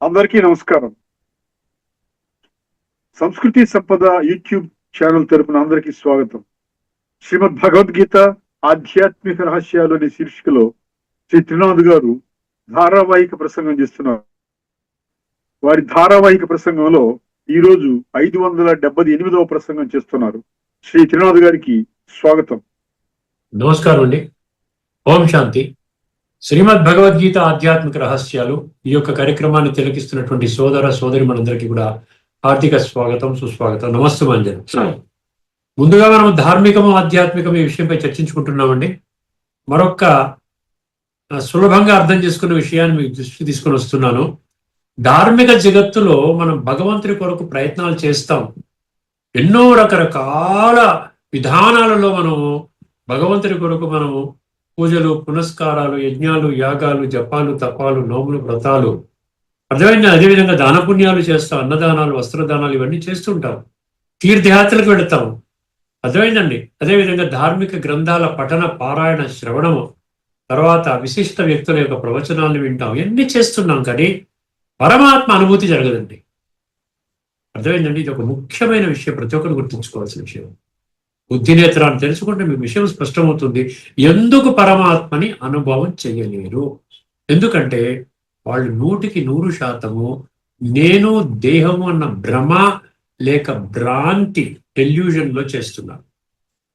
అందరికీ నమస్కారం. సంస్కృతి సంపద యూట్యూబ్ ఛానల్ తరపున అందరికీ స్వాగతం. శ్రీమద్ భగవద్గీత ఆధ్యాత్మిక రహస్యాలు అనే శీర్షికలో శ్రీ త్రినాథ్ గారు ధారావాహిక ప్రసంగం చేస్తున్నారు. వారి ధారావాహిక ప్రసంగంలో ఈ రోజు 578వ ప్రసంగం చేస్తున్నారు. శ్రీ త్రినాథ్ గారికి స్వాగతం. నమస్కారం అండి. ఓం శాంతి. శ్రీమద్ భగవద్గీత ఆధ్యాత్మిక రహస్యాలు ఈ యొక్క కార్యక్రమాన్ని తిలకిస్తున్నటువంటి సోదర సోదరి మనందరికీ కూడా హార్దిక స్వాగతం, సుస్వాగతం, నమస్తమాంజలి. ముందుగా మనం ధార్మికము ఆధ్యాత్మికము ఈ విషయంపై చర్చించుకుంటున్నామండి. మరొక సులభంగా అర్థం చేసుకున్న విషయాన్ని మీకు దృష్టి తీసుకొని వస్తున్నాను. ధార్మిక జగత్తులో మనం భగవంతుడి కొరకు ప్రయత్నాలు చేస్తాం. ఎన్నో రకరకాల విధానాలలో మనము భగవంతుడి కొరకు మనము పూజలు, పునస్కారాలు, యజ్ఞాలు, యాగాలు, జపాలు, తపాలు, నోములు, వ్రతాలు, అదేవిధంగా దాన పుణ్యాలు చేస్తాం. అన్నదానాలు, వస్త్రదానాలు ఇవన్నీ చేస్తుంటాం. తీర్థయాత్రలకు వెళతాం. అర్థమైందండి. అదేవిధంగా ధార్మిక గ్రంథాల పఠన, పారాయణ, శ్రవణము, తర్వాత విశిష్ట వ్యక్తుల యొక్క ప్రవచనాలను వింటాం. ఇవన్నీ చేస్తున్నాం, కానీ పరమాత్మ అనుభూతి జరగదండి. అర్థమైందండి. ఇది ఒక ముఖ్యమైన విషయం, ప్రతి ఒక్కరు గుర్తుంచుకోవాల్సిన విషయం. బుద్ధినేత్రాన్ని తెలుసుకుంటే మీకు విషయం స్పష్టమవుతుంది. ఎందుకు పరమాత్మని అనుభవం చేయలేరు? ఎందుకంటే వాళ్ళు 100% నేను దేహము అన్న భ్రమ లేక భ్రాంతి డెల్యూజన్ లో చేస్తున్నారు.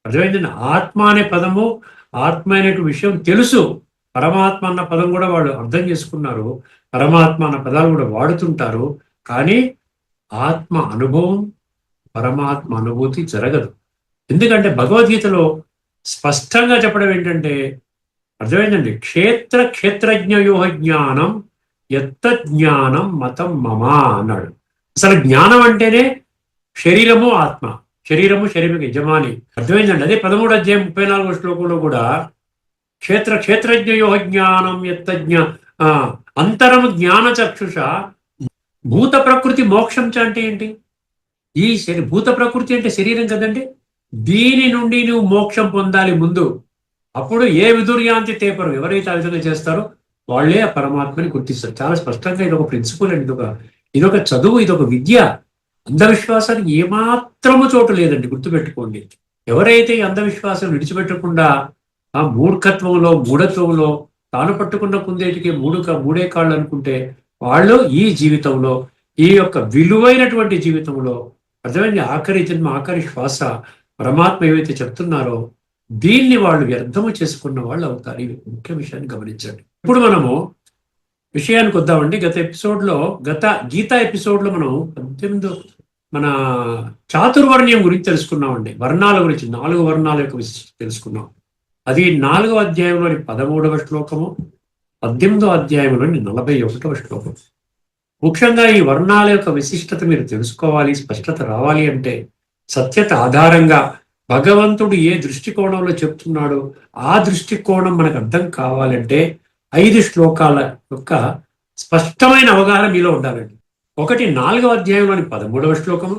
అర్థమైందండి. ఆత్మ అనే పదము, ఆత్మ అనే విషయం తెలుసు. పరమాత్మ అన్న పదం కూడా వాళ్ళు అర్థం చేసుకున్నారు. పరమాత్మ అన్న పదాలు కూడా వాడుతుంటారు. కానీ ఆత్మ అనుభవం, పరమాత్మ అనుభూతి జరగదు. ఎందుకంటే భగవద్గీతలో స్పష్టంగా చెప్పడం ఏంటంటే, అర్థమైందండి, క్షేత్రజ్ఞయోహ జ్ఞానం ఎత్త జ్ఞానం మతం మమ అన్నాడు. అసలు జ్ఞానం అంటేనే శరీరము ఆత్మ, శరీరము యజమాని. అర్థమైందండి. అదే 13వ అధ్యాయం 34వ శ్లోకంలో కూడా క్షేత్రజ్ఞయోహ జ్ఞానం ఎత్త అంతరము జ్ఞాన చక్షుష భూత ప్రకృతి మోక్షం అంటే ఏంటి? ఈ భూత ప్రకృతి అంటే శరీరం కదండి. దీని నుండి నువ్వు మోక్షం పొందాలి ముందు. అప్పుడు ఏ విదుర్యాంతి తేపరు, ఎవరైతే ఆ విధంగా చేస్తారో వాళ్ళే ఆ పరమాత్మని గుర్తిస్తారు. చాలా స్పష్టంగా ఇదొక ప్రిన్సిపల్ అండి. ఇదొక చదువు, ఇదొక విద్య. అంధవిశ్వాసానికి ఏమాత్రము చోటు లేదండి, గుర్తుపెట్టుకోండి. ఎవరైతే ఈ అంధవిశ్వాసం విడిచిపెట్టకుండా ఆ మూఢత్వంలో తాను పట్టుకున్న కుందేటికి మూడే కాళ్ళు అనుకుంటే వాళ్ళు ఈ జీవితంలో, ఈ యొక్క విలువైనటువంటి జీవితంలో, అర్థమైంది, ఆఖరి జన్మ, ఆఖరి శ్వాస పరమాత్మ ఏవైతే చెప్తున్నారో దీన్ని వాళ్ళు వ్యర్థము చేసుకున్న వాళ్ళు అవుతారు. ఈ ముఖ్య విషయాన్ని గమనించండి. ఇప్పుడు మనము విషయానికి వద్దామండి. గత గీతా ఎపిసోడ్లో మనం 18 మన చాతుర్వర్ణ్యం గురించి తెలుసుకున్నామండి. వర్ణాల గురించి, 4 వర్ణాల యొక్క విశిష్టత తెలుసుకున్నాం. అది 4వ అధ్యాయంలోని 13వ శ్లోకము, 18వ అధ్యాయంలోని 41వ శ్లోకం. ముఖ్యంగా ఈ వర్ణాల యొక్క విశిష్టత మీరు తెలుసుకోవాలి, స్పష్టత రావాలి అంటే సత్యత ఆధారంగా భగవంతుడు ఏ దృష్టికోణంలో చెప్తున్నాడో ఆ దృష్టికోణం మనకు అర్థం కావాలంటే 5 శ్లోకాల యొక్క స్పష్టమైన అవగాహన మీలో ఉండాలండి. ఒకటి 4వ అధ్యాయంలోని 13వ శ్లోకము,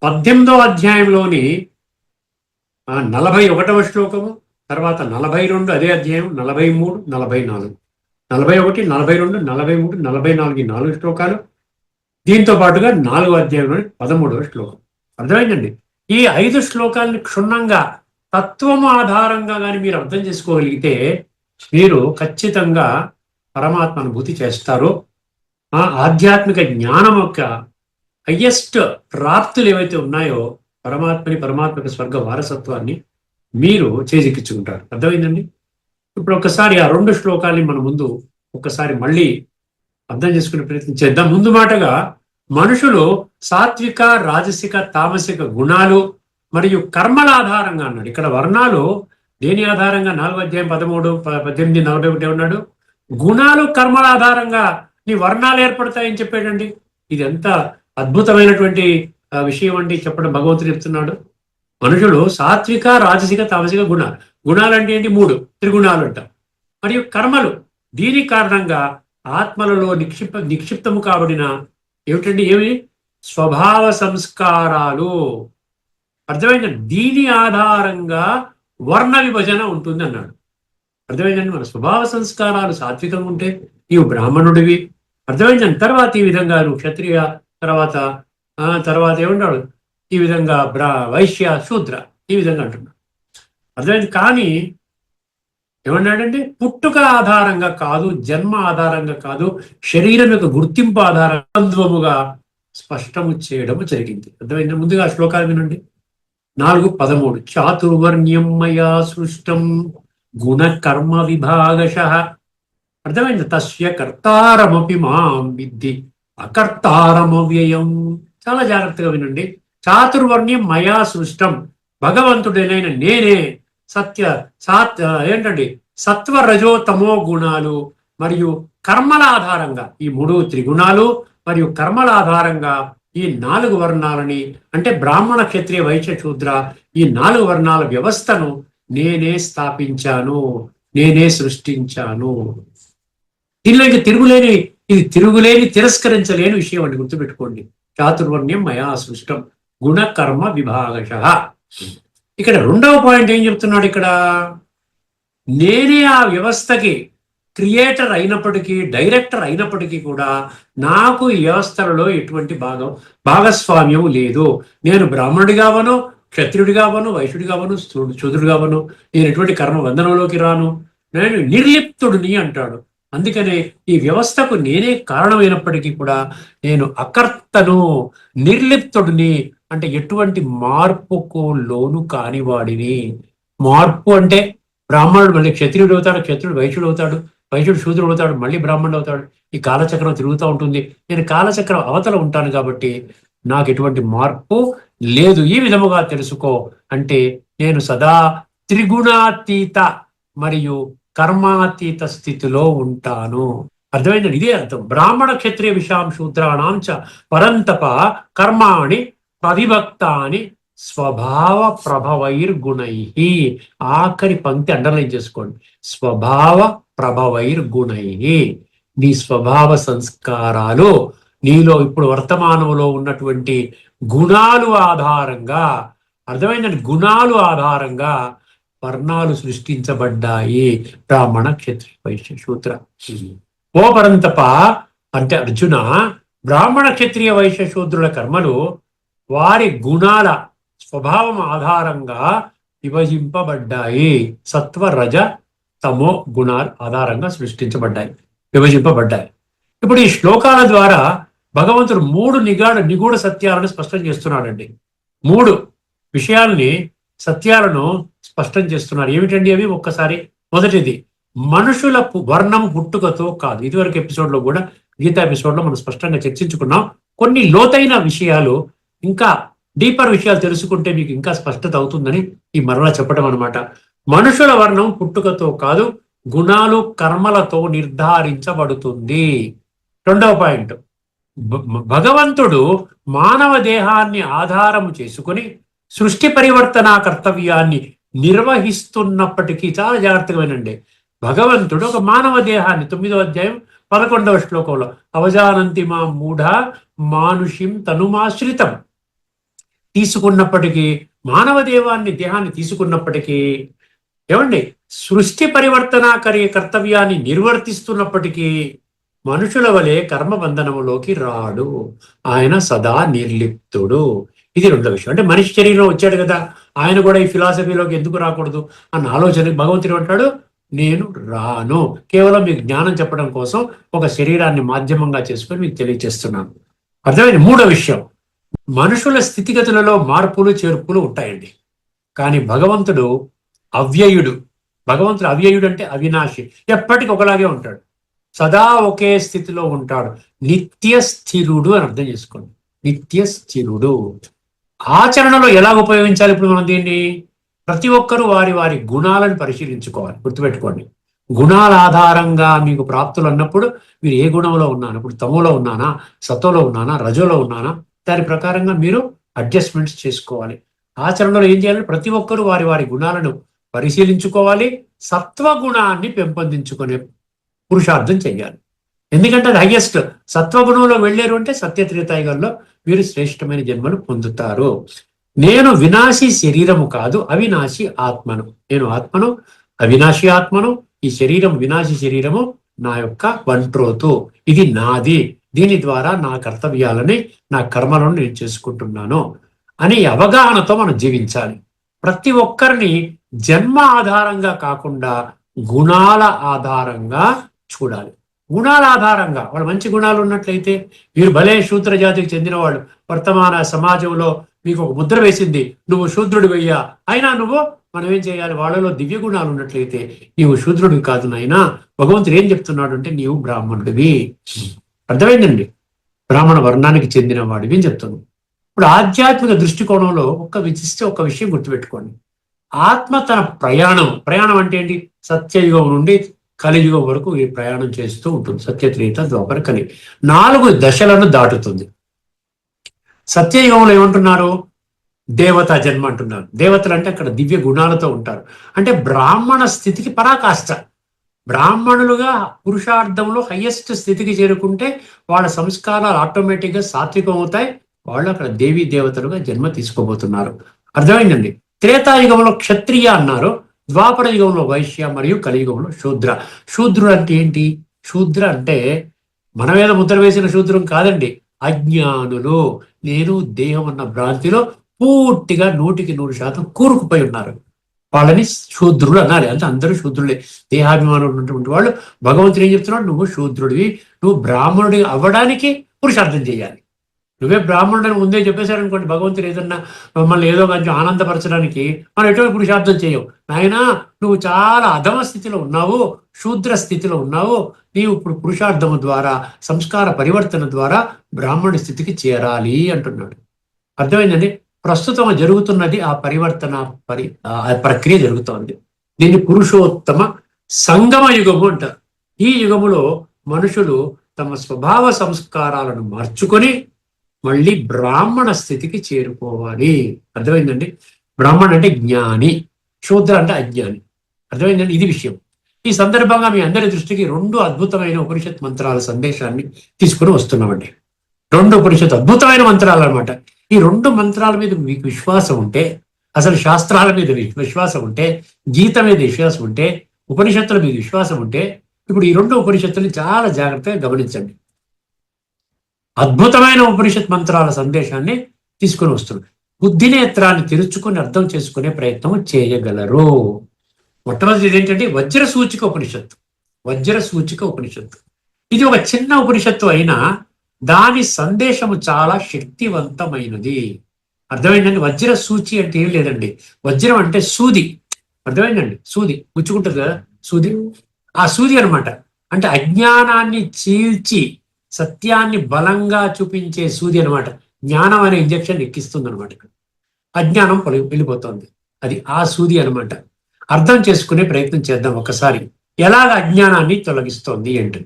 18వ అధ్యాయంలోని 41వ శ్లోకము, తర్వాత 42 అదే అధ్యాయం, 43, 44, 41, 42, 43, 44 ఈ 4 శ్లోకాలు. దీంతో పాటుగా 4వ అధ్యాయంలోని 13వ శ్లోకం. అర్థమైందండి. ఈ 5 శ్లోకాలని క్షుణ్ణంగా తత్వము ఆధారంగా కానీ మీరు అర్థం చేసుకోగలిగితే మీరు ఖచ్చితంగా పరమాత్మ అనుభూతి చేస్తారు. ఆ ఆధ్యాత్మిక జ్ఞానం యొక్క హయ్యెస్ట్ ప్రాప్తులు ఏవైతే ఉన్నాయో పరమాత్మకి స్వర్గ వారసత్వాన్ని మీరు చేజిక్కించుకుంటారు. అర్థమైందండి. ఇప్పుడు ఒకసారి ఆ 2 శ్లోకాలని మన ముందు ఒకసారి మళ్ళీ అర్థం చేసుకునే ప్రయత్నం చేద్దాం. ముందు మాటగా మనుషులు సాత్విక, రాజసిక, తామసిక గుణాలు మరియు కర్మల ఆధారంగా అన్నాడు. ఇక్కడ వర్ణాలు దేని ఆధారంగా? 4వ అధ్యాయం 13, 18, 41 ఉన్నాడు. గుణాలు, కర్మల ఆధారంగా నీ వర్ణాలు ఏర్పడతాయని చెప్పాడండి. ఇది ఎంత అద్భుతమైనటువంటి విషయం అండి చెప్పడం భగవంతుడు చెప్తున్నాడు. మనుషులు సాత్విక, రాజసిక, తామసిక గుణాలు అంటే ఏంటి? 3 త్రిగుణాలు అంటాం. మరియు కర్మలు, దీని కారణంగా ఆత్మలలో నిక్షిప్తము కాబడిన ఏమిటండి? ఏమి? స్వభావ సంస్కారాలు. అర్థమైందండి. దీని ఆధారంగా వర్ణ విభజన ఉంటుంది అన్నాడు. అర్థమైందండి. మన స్వభావ సంస్కారాలు సాత్వికంగా ఉంటే నీవు బ్రాహ్మణుడివి, అర్థమైందని తర్వాత ఈ విధంగా నువ్వు క్షత్రియ, తర్వాత తర్వాత ఏమంటాడు, ఈ విధంగా వైశ్య, శూద్ర, ఈ విధంగా అంటున్నాడు. అర్థమైంది. కానీ ఏమన్నాడంటే పుట్టుక ఆధారంగా కాదు, జన్మ ఆధారంగా కాదు, శరీరం యొక్క గుర్తింపు ఆధారంగా స్పష్టము చేయడం జరిగింది. అర్థమైంది. ముందుగా శ్లోకాలు వినండి. 4:13 చాతుర్వర్ణ్యం మయా సృష్టం గుణ కర్మ విభాగశః. అర్థమైంది. తస్య కర్తారమపి మాం విద్ధి అకర్తారమవ్యయం. చాలా జాగ్రత్తగా వినండి. చాతుర్వర్ణ్యం మయా సృష్టం, భగవంతుడైన నేనే ఏంటండి సత్వ రజో తమో గుణాలు మరియు కర్మల ఆధారంగా, ఈ 3 త్రిగుణాలు మరియు కర్మల ఆధారంగా ఈ 4 వర్ణాలని, అంటే బ్రాహ్మణ, క్షత్రియ, వైశ్య, శూద్ర, ఈ 4 వర్ణాల వ్యవస్థను నేనే స్థాపించాను, నేనే సృష్టించాను. దీనిలో ఇంక తిరుగులేని తిరస్కరించలేని విషయం అండి, గుర్తుపెట్టుకోండి. చాతుర్వర్ణ్యం మయా సృష్టం గుణ కర్మ విభాగశః. ఇక్కడ రెండవ పాయింట్ ఏం చెప్తున్నాడు ఇక్కడ, నేనే ఆ వ్యవస్థకి క్రియేటర్ అయినప్పటికీ, డైరెక్టర్ అయినప్పటికీ కూడా నాకు ఈ వ్యవస్థలలో ఎటువంటి భాగస్వామ్యం లేదు. నేను బ్రాహ్మణుడిగా అవను, క్షత్రుడిగా అవను, వైశ్యుడిగా అవను, శూద్రుడిగా అవను, నేను ఎటువంటి కర్మ బంధనంలోకి రాను, నేను నిర్లిప్తుడిని అంటాడు. అందుకనే ఈ వ్యవస్థకు నేనే కారణమైనప్పటికీ కూడా నేను అకర్తను, నిర్లిప్తుడిని, అంటే ఎటువంటి మార్పుకు లోను కానివాడిని. మార్పు అంటే బ్రాహ్మణుడు మళ్ళీ క్షత్రియుడు అవుతాడు, క్షత్రుడు వైశ్యుడు అవుతాడు, వైశ్యుడు శూద్రుడు అవుతాడు, మళ్ళీ బ్రాహ్మణుడు అవుతాడు. ఈ కాలచక్రం తిరుగుతూ ఉంటుంది. నేను కాలచక్రం అవతల ఉంటాను కాబట్టి నాకు ఎటువంటి మార్పు లేదు. ఈ విధముగా తెలుసుకో అంటే నేను సదా త్రిగుణాతీత మరియు కర్మాతీత స్థితిలో ఉంటాను. అర్థమైందండి. ఇదే అర్థం. బ్రాహ్మణ క్షత్రియ విషాం శూద్రాణాం చ పరంతప కర్మాణి ప్రవిభక్తాని స్వభావ ప్రభవైర్గుణై. ఆఖరి పంక్తి అండర్లైన్ చేసుకోండి. స్వభావ ప్రభవైర్గుణై. నీ స్వభావ సంస్కారాలు, నీలో ఇప్పుడు వర్తమానంలో ఉన్నటువంటి గుణాలు ఆధారంగా, అర్థమైందండి, గుణాలు ఆధారంగా వర్ణాలు సృష్టించబడ్డాయి. బ్రాహ్మణ క్షత్రియ వైశ్య శూద్ర. ఓ పరంతప అంటే అర్జున, బ్రాహ్మణ క్షత్రియ వైశ్య శూద్రుల కర్మలు వారి గుణాల స్వభావం ఆధారంగా విభజింపబడ్డాయి. సత్వ రజ తమో గుణాల ఆధారంగా సృష్టించబడ్డాయి, విభజింపబడ్డాయి. ఇప్పుడు ఈ శ్లోకాల ద్వారా భగవంతుడు 3 నిగూఢ సత్యాలను స్పష్టం చేస్తున్నాడండి. 3 విషయాల్ని, సత్యాలను స్పష్టం చేస్తున్నారు. ఏమిటండి అవి? ఒక్కసారి. మొదటిది, మనుషుల వర్ణం పుట్టుకతో కాదు. ఇదివరకు ఎపిసోడ్లో కూడా, గీతా ఎపిసోడ్లో మనం స్పష్టంగా చర్చించుకున్నాం. కొన్ని లోతైన విషయాలు, ఇంకా డీపర్ విషయాలు తెలుసుకుంటే మీకు ఇంకా స్పష్టత అవుతుందని ఈ మరలా చెప్పడం అనమాట. మనుషుల వర్ణం పుట్టుకతో కాదు, గుణాలు కర్మలతో నిర్ధారించబడుతుంది. రెండవ పాయింట్, భగవంతుడు మానవ దేహాన్ని ఆధారము చేసుకుని సృష్టి పరివర్తన కర్తవ్యాన్ని నిర్వహిస్తున్నప్పటికీ, చాలా జాగ్రత్తగా వినండి, భగవంతుడు ఒక మానవ దేహాన్ని 9వ అధ్యాయం 11వ శ్లోకంలో అవజానంతి మా మూఢ మానుషిం తనుమాశ్రితం తీసుకున్నప్పటికీ, మానవ దేహాన్ని తీసుకున్నప్పటికీ, ఏమండి, సృష్టి పరివర్తన కర్తవ్యాన్ని నిర్వర్తిస్తున్నప్పటికీ మనుషుల వలె కర్మబంధనములోకి రాడు. ఆయన సదా నిర్లిప్తుడు. ఇది రెండో విషయం. అంటే మనిషి శరీరం వచ్చాడు కదా, ఆయన కూడా ఈ ఫిలాసఫీలోకి ఎందుకు రాకూడదు అన్న ఆలోచన భగవంతుడు అంటాడు, నేను రాను, కేవలం మీకు జ్ఞానం చెప్పడం కోసం ఒక శరీరాన్ని మాధ్యమంగా చేసుకొని మీకు తెలియజేస్తున్నాను. అర్థమైంది. మూడో విషయం, మనుషుల స్థితిగతులలో మార్పులు చేర్పులు ఉంటాయండి. కానీ భగవంతుడు అవ్యయుడు. భగవంతుడు అవ్యయుడు అంటే అవినాశి, ఎప్పటికి ఒకలాగే ఉంటాడు, సదా ఒకే స్థితిలో ఉంటాడు. నిత్య స్థిరుడు అని అర్థం చేసుకోండి. నిత్య స్థిరుడు. ఆచరణలో ఎలా ఉపయోగించాలి ఇప్పుడు మనం దీన్ని? ప్రతి ఒక్కరూ వారి వారి గుణాలను పరిశీలించుకోవాలి. గుర్తుపెట్టుకోండి, గుణాల ఆధారంగా మీకు ప్రాప్తులు అన్నప్పుడు మీరు ఏ గుణంలో ఉన్నాను, ఇప్పుడు తమోలో ఉన్నానా, సతోలో ఉన్నానా, రజోలో ఉన్నానా, దాని ప్రకారంగా మీరు అడ్జస్ట్మెంట్స్ చేసుకోవాలి. ఆచరణలో ఏం చేయాలి? ప్రతి ఒక్కరూ వారి వారి గుణాలను పరిశీలించుకోవాలి, సత్వగుణాన్ని పెంపొందించుకునే పురుషార్థం చెయ్యాలి. ఎందుకంటే అది హైయెస్ట్. సత్వగుణంలో వెళ్ళారు అంటే సత్యత్రేతాయుగంలో మీరు శ్రేష్టమైన జన్మను పొందుతారు. నేను వినాశి శరీరము కాదు, అవినాశి ఆత్మను. నేను ఆత్మను, అవినాశి ఆత్మను. ఈ శరీరం వినాశి శరీరము, నా యొక్క వంట్రోతు, ఇది నాది, దీని ద్వారా నా కర్తవ్యాలని నా కర్మలను నేను చేసుకుంటున్నాను అనే అవగాహనతో మనం జీవించాలి. ప్రతి ఒక్కరిని జన్మ ఆధారంగా కాకుండా గుణాల ఆధారంగా చూడాలి. గుణాల ఆధారంగా వాళ్ళు మంచి గుణాలు ఉన్నట్లయితే మీరు భలే శూద్ర జాతికి చెందిన వాళ్ళు, వర్తమాన సమాజంలో మీకు ఒక ముద్ర వేసింది, నువ్వు శూద్రుడి వెయ్యా, అయినా మనం ఏం చేయాలి, వాళ్ళలో దివ్య గుణాలు ఉన్నట్లయితే నీవు శూద్రుడివి కాదు నాయనా, భగవంతుడు ఏం చెప్తున్నాడు అంటే నీవు బ్రాహ్మణుడివి. అర్థమైందండి? బ్రాహ్మణ వర్ణానికి చెందిన వాడివి అని చెప్తున్నాను. ఇప్పుడు ఆధ్యాత్మిక దృష్టికోణంలో ఒక విషయం గుర్తుపెట్టుకోండి. ఆత్మ తన ప్రయాణం అంటే ఏంటి? సత్యయుగం నుండి కలియుగం వరకు ఈ ప్రయాణం చేస్తూ ఉంటుంది. సత్యత్రేత ద్వాపర కలి 4 దశలను దాటుతుంది. సత్యయుగంలో ఏమంటున్నారు? దేవతా జన్మ అంటున్నారు. దేవతలు అంటే అక్కడ దివ్య గుణాలతో ఉంటారు. అంటే బ్రాహ్మణ స్థితికి పరాకాష్ట. బ్రాహ్మణులుగా పురుషార్థంలో హయ్యెస్ట్ స్థితికి చేరుకుంటే వాళ్ళ సంస్కారాలు ఆటోమేటిక్గా సాత్వికం అవుతాయి. వాళ్ళు అక్కడ దేవీ దేవతలుగా జన్మ తీసుకోబోతున్నారు. అర్థమైందండి? త్రేతాయుగంలో క్షత్రియ అన్నారు, ద్వాపర యుగంలో వైశ్య, మరియు కలియుగంలో శూద్ర. శూద్రుడు అంటే ఏంటి? శూద్ర అంటే మన మీద ముద్ర వేసిన శూద్రం కాదండి, అజ్ఞానులు. నేను దేహం అన్న భ్రాంతిలో పూర్తిగా 100% కూరుకుపోయి ఉన్నారు. వాళ్ళని శూద్రులు అనాలి. అంటే అందరూ శూద్రులే, దేహాభిమానం ఉన్నటువంటి వాళ్ళు. భగవంతుడు ఏం చెప్తున్నాడు? నువ్వు శూద్రుడివి, నువ్వు బ్రాహ్మణుడి అవ్వడానికి పురుషార్థం చేయాలి. నువ్వే బ్రాహ్మణుడని ముందే చెప్పేశారనుకోండి, భగవంతుడు ఏదన్నా మమ్మల్ని ఏదో కొంచెం ఆనందపరచడానికి మనం ఎటువంటి పురుషార్థం చేయవు. నాయనా నువ్వు చాలా అధమ స్థితిలో ఉన్నావు, శూద్ర స్థితిలో ఉన్నావు, నీవు ఇప్పుడు పురుషార్థము ద్వారా, సంస్కార పరివర్తన ద్వారా బ్రాహ్మణ స్థితికి చేరాలి అంటున్నాడు. అర్థమైందండి? ప్రస్తుతం జరుగుతున్నది ఆ పరివర్తన ప్రక్రియ జరుగుతోంది. దీన్ని పురుషోత్తమ సంగమ యుగము అంటారు. ఈ యుగములో మనుషులు తమ స్వభావ సంస్కారాలను మార్చుకొని మళ్ళీ బ్రాహ్మణ స్థితికి చేరుకోవాలి. అర్థమైందండి? బ్రాహ్మణ అంటే జ్ఞాని, శూద్ర అంటే అజ్ఞాని. అర్థమైందండి? ఇది విషయం. ఈ సందర్భంగా మీ అందరి దృష్టికి 2 అద్భుతమైన ఉపనిషత్ మంత్రాల సందేశాన్ని తీసుకుని వస్తున్నామండి. 2 ఉపనిషత్ అద్భుతమైన మంత్రాలు అనమాట. ఈ 2 మంత్రాల మీద మీకు విశ్వాసం ఉంటే, అసలు శాస్త్రాల మీద విశ్వాసం ఉంటే, గీత మీద విశ్వాసం ఉంటే, ఉపనిషత్తుల మీద విశ్వాసం ఉంటే, ఇప్పుడు ఈ 2 ఉపనిషత్తుల్ని చాలా జాగ్రత్తగా గమనించండి. అద్భుతమైన ఉపనిషత్ మంత్రాల సందేశాన్ని తీసుకుని వస్తున్నాడు. బుద్ధినేత్రాన్ని తెరుచుకొని అర్థం చేసుకునే ప్రయత్నం చేయగలరు. మొట్టమొదటి ఏంటంటే వజ్ర సూచిక ఉపనిషత్తు. వజ్ర సూచిక ఉపనిషత్తు ఇది ఒక చిన్న ఉపనిషత్తు అయినా దాని సందేశము చాలా శక్తివంతమైనది. అర్థమైందండి? వజ్ర సూచి అంటే ఏం లేదండి, వజ్రం అంటే సూది. అర్థమైందండి? సూది గుచ్చుకుంటుంది కదా, సూది. ఆ సూది అనమాట. అంటే అజ్ఞానాన్ని చీల్చి సత్యాన్ని బలంగా చూపించే సూది అనమాట. జ్ఞానం అనే ఇంజెక్షన్ ఎక్కిస్తుంది అనమాట. అజ్ఞానం వెళ్ళిపోతుంది. అది ఆ సూది అనమాట. అర్థం చేసుకునే ప్రయత్నం చేద్దాం ఒకసారి, ఎలాగ అజ్ఞానాన్ని తొలగిస్తోంది అంటే.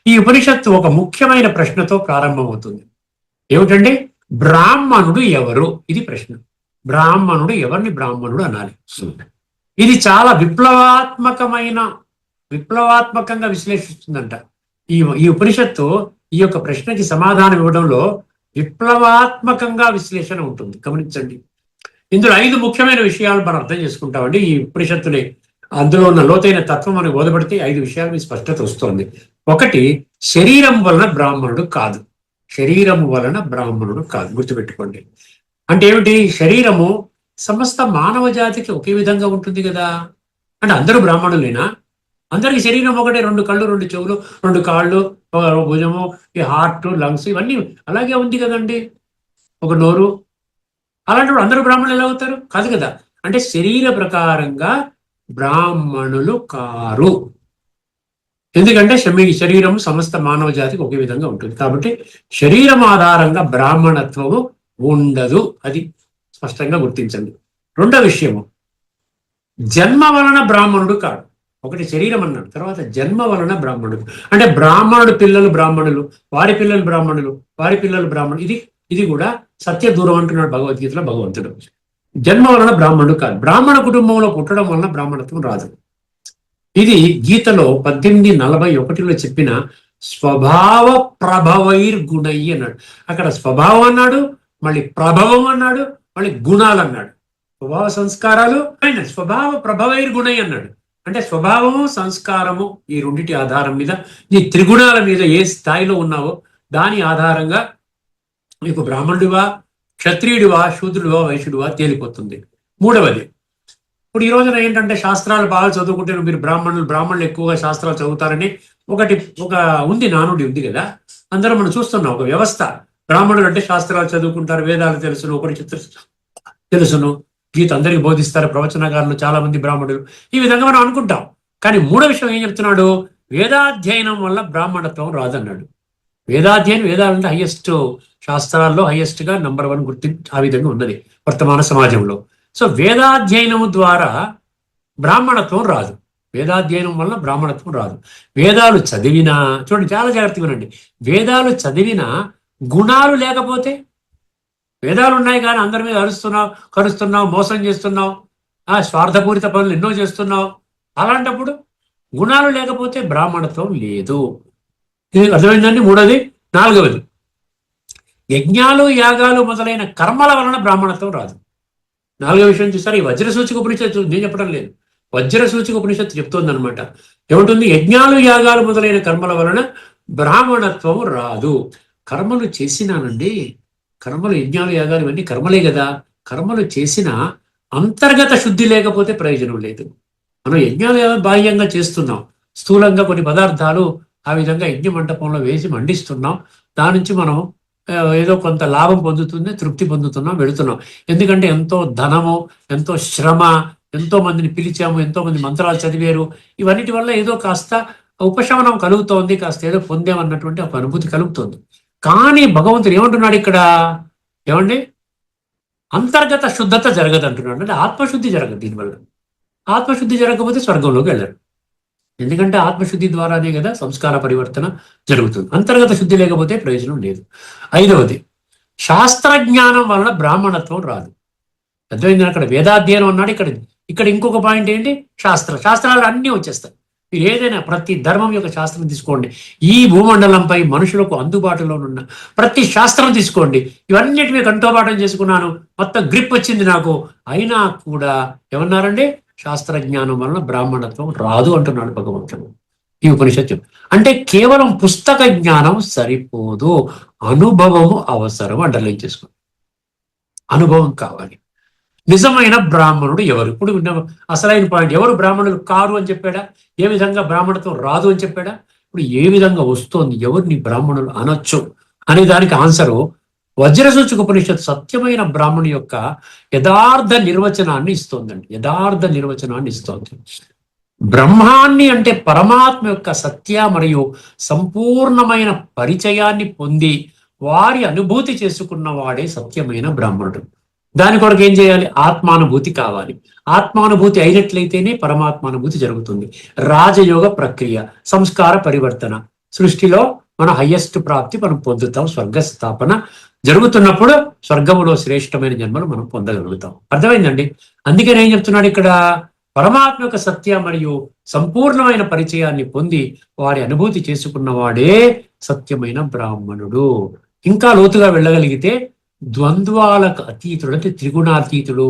ఈ ఉపనిషత్తు ఒక ముఖ్యమైన ప్రశ్నతో ప్రారంభమవుతుంది. ఏమిటండి? బ్రాహ్మణుడు ఎవరు? ఇది ప్రశ్న. బ్రాహ్మణుడు ఎవరిని బ్రాహ్మణుడు అనాలి? ఇది చాలా విప్లవాత్మకంగా విశ్లేషిస్తుందంట. ఈ ఉపనిషత్తు ఈ యొక్క ప్రశ్నకి సమాధానం ఇవ్వడంలో విప్లవాత్మకంగా విశ్లేషణ ఉంటుంది. గమనించండి. ఇందులో 5 ముఖ్యమైన విషయాలు మనం అర్థం చేసుకుంటామండి. ఈ ఉపనిషత్తుని అందులో ఉన్న లోతైన తత్వం మనకు బోధపడితే 5 విషయాలు మీ స్పష్టత వస్తుంది. 1, శరీరం వలన బ్రాహ్మణుడు కాదు. శరీరము వలన బ్రాహ్మణుడు కాదు, గుర్తుపెట్టుకోండి. అంటే ఏమిటి? శరీరము సమస్త మానవ జాతికి ఒకే విధంగా ఉంటుంది కదా. అంటే అందరూ బ్రాహ్మణులేనా? అందరికి శరీరం ఒకటే, 2 కళ్ళు, 2 చెవులు, 2 కాళ్ళు, భుజము, ఈ హార్ట్, లంగ్స్ ఇవన్నీ అలాగే ఉంది కదండి, ఒక నోరు. అలాంటి అందరూ బ్రాహ్మణులు ఎలా అవుతారు? కాదు కదా. అంటే శరీర ప్రకారంగా బ్రాహ్మణులు కారు. ఎందుకంటే శరీరం సమస్త మానవ జాతికి ఒకే విధంగా ఉంటుంది కాబట్టి శరీరం ఆధారంగా బ్రాహ్మణత్వము ఉండదు. అది స్పష్టంగా గుర్తించండి. 2వ విషయము, జన్మ వలన బ్రాహ్మణుడు కాడు. 1 శరీరం అన్నాడు, తర్వాత జన్మ వలన బ్రాహ్మణుడు. అంటే బ్రాహ్మణుడు పిల్లలు బ్రాహ్మణులు, వారి పిల్లలు బ్రాహ్మణులు, వారి పిల్లలు బ్రాహ్మణులు. ఇది కూడా సత్య దూరం అంటున్నాడు భగవద్గీతలో భగవంతుడు. జన్మ వలన బ్రాహ్మణుడు కాదు. బ్రాహ్మణ కుటుంబంలో పుట్టడం వలన బ్రాహ్మణత్వం రాదు. ఇది గీతలో 1841లో చెప్పిన స్వభావ ప్రభవైర్గుణై అన్నాడు. అక్కడ స్వభావం అన్నాడు, మళ్ళీ ప్రభవం అన్నాడు, మళ్ళీ గుణాలు అన్నాడు. స్వభావ సంస్కారాలు, స్వభావ ప్రభవైర్గుణై అన్నాడు. అంటే స్వభావము సంస్కారము ఈ రెండిటి ఆధారం మీద, ఈ త్రిగుణాల మీద ఏ స్థాయిలో ఉన్నావో దాని ఆధారంగా మీకు బ్రాహ్మణుడివా, క్షత్రియుడివా, శూద్రుడివా, వైశ్యుడివా తేలిపోతుంది. మూడవది, ఇప్పుడు ఈ రోజున ఏంటంటే శాస్త్రాలు బాగా చదువుకుంటే మీరు బ్రాహ్మణులు ఎక్కువగా శాస్త్రాలు చదువుతారని ఒక ఉంది, నానుడి ఉంది కదా. అందరం మనం చూస్తున్నాం ఒక వ్యవస్థ. బ్రాహ్మణులు అంటే శాస్త్రాలు చదువుకుంటారు, వేదాలు తెలుసును, ఉపనిషత్తు తెలుసును, గీత అందరికీ బోధిస్తారు, ప్రవచనకారులు చాలా మంది బ్రాహ్మణులు, ఈ విధంగా మనం అనుకుంటాం. కానీ మూడో విషయం ఏం చెప్తున్నాడు? వేదాధ్యయనం వల్ల బ్రాహ్మణత్వం రాదన్నాడు. వేదాధ్యయనం, వేదాలంటే హైయెస్ట్ శాస్త్రాల్లో హైయెస్ట్ గా నంబర్ 1 గుర్తింపు ఆ విధంగా ఉన్నది వర్తమాన సమాజంలో. సో వేదాధ్యయనము ద్వారా బ్రాహ్మణత్వం రాదు. వేదాధ్యయనం వల్ల బ్రాహ్మణత్వం రాదు. వేదాలు చదివినా, చూడండి చాలా జాగ్రత్తగా వినండి, వేదాలు చదివినా గుణాలు లేకపోతే, వేదాలు ఉన్నాయి కానీ అందరి మీద కరుస్తున్నావు, మోసం చేస్తున్నావు, స్వార్థపూరిత పనులు ఎన్నో చేస్తున్నావు, అలాంటప్పుడు గుణాలు లేకపోతే బ్రాహ్మణత్వం లేదు. ఇది అర్థమైందండి. మూడోది. నాలుగవది, యజ్ఞాలు యాగాలు మొదలైన కర్మల వలన బ్రాహ్మణత్వం రాదు. నాలుగో విషయం చూస్తారు, ఈ వజ్రసూచిక ఉపనిషత్తు నేను చెప్పడం లేదు, వజ్రసూచిక ఉపనిషత్తు చెప్తోంది అనమాట. ఏముంటుంది? యజ్ఞాలు యాగాలు మొదలైన కర్మల వలన బ్రాహ్మణత్వం రాదు. కర్మలు చేసినానండి, కర్మలు, యజ్ఞాలు యాగాలు ఇవన్నీ కర్మలే కదా. కర్మలు చేసిన అంతర్గత శుద్ధి లేకపోతే ప్రయోజనం లేదు. మనం యజ్ఞాలు యాగాలు బాహ్యంగా చేస్తున్నాం, స్థూలంగా కొన్ని పదార్థాలు ఆ విధంగా యజ్ఞ మంటపంలో వేసి మండిస్తున్నాం, దాని నుంచి మనం ఏదో కొంత లాభం పొందుతుంది, తృప్తి పొందుతున్నాం, వెళుతున్నాం. ఎందుకంటే ఎంతో ధనము, ఎంతో శ్రమ, ఎంతో మందిని పిలిచాము, ఎంతో మంది మంత్రాలు చదివారు, ఇవన్నిటి వల్ల ఏదో కాస్త ఉపశమనం కలుగుతోంది, కాస్త ఏదో పొందామన్నటువంటి ఒక అనుభూతి కలుగుతోంది. కానీ భగవంతుడు ఏమంటున్నాడు ఇక్కడ? ఏమండి? అంతర్గత శుద్ధత జరగదు అంటున్నాడు. అంటే ఆత్మశుద్ధి జరగదు. దీనివల్ల ఆత్మశుద్ధి జరగకపోతే స్వర్గంలోకి వెళ్ళరు. ఎందుకంటే ఆత్మశుద్ధి ద్వారానే కదా సంస్కార పరివర్తన జరుగుతుంది. అంతర్గత శుద్ధి లేకపోతే ప్రయోజనం లేదు. ఐదవది, శాస్త్రజ్ఞానం వలన బ్రాహ్మణత్వం రాదు. అర్థమైంది? అక్కడ వేదాధ్యయనం అన్నాడు, ఇక్కడ ఇంకొక పాయింట్ ఏంటి? శాస్త్రాలు అన్నీ వచ్చేస్తాయి. మీరు ఏదైనా ప్రతి ధర్మం యొక్క శాస్త్రం తీసుకోండి, ఈ భూమండలంపై మనుషులకు అందుబాటులో ఉన్న ప్రతి శాస్త్రం తీసుకోండి, ఇవన్నిటి మీద కంఠోపాఠం చేసుకున్నాను, మొత్తం గ్రిప్ వచ్చింది నాకు, అయినా కూడా ఏమన్నారండి? శాస్త్రజ్ఞానం వలన బ్రాహ్మణత్వం రాదు అంటున్నాడు భగవంతుడు ఈ ఉపనిషత్తు. అంటే కేవలం పుస్తక జ్ఞానం సరిపోదు, అనుభవము అవసరం. అండర్లైన్ చేసుకోండి, అనుభవం కావాలి. నిజమైన బ్రాహ్మణుడు ఎవరు? ఇప్పుడు అసలైన పాయింట్, ఎవరు బ్రాహ్మణులు కారు అని చెప్పాడా? ఏ విధంగా బ్రాహ్మణత్వం రాదు అని చెప్పాడా? ఇప్పుడు ఏ విధంగా వస్తోంది, ఎవరిని బ్రాహ్మణులు అనొచ్చు అనే దానికి ఆన్సరు వజ్రసూచిక ఉపనిషత్తు సత్యమైన బ్రాహ్మణు యొక్క యథార్థ నిర్వచనాన్ని ఇస్తోందండి. యథార్థ నిర్వచనాన్ని ఇస్తోంది. బ్రహ్మాన్ని అంటే పరమాత్మ యొక్క సత్య మరియు సంపూర్ణమైన పరిచయాన్ని పొంది వారి అనుభూతి చేసుకున్న వాడే సత్యమైన బ్రాహ్మణుడు. దాని కొరకు ఏం చేయాలి? ఆత్మానుభూతి కావాలి. ఆత్మానుభూతి అయినట్లయితేనే పరమాత్మానుభూతి జరుగుతుంది. రాజయోగ ప్రక్రియ, సంస్కార పరివర్తన, సృష్టిలో మన హయ్యెస్ట్ ప్రాప్తి మనం పొందుతాం. స్వర్గ స్థాపన జరుగుతున్నప్పుడు స్వర్గములో శ్రేష్టమైన జన్మలు మనం పొందగలుగుతాం. అర్థమైందండి? అందుకని ఏం చెప్తున్నాడు ఇక్కడ? పరమాత్మ యొక్క సత్య మరియు సంపూర్ణమైన పరిచయాన్ని పొంది వారి అనుభూతి చేసుకున్నవాడే సత్యమైన బ్రాహ్మణుడు. ఇంకా లోతుగా వెళ్ళగలిగితే ద్వంద్వాలకు అతీతుడు, అంటే త్రిగుణాతీతుడు,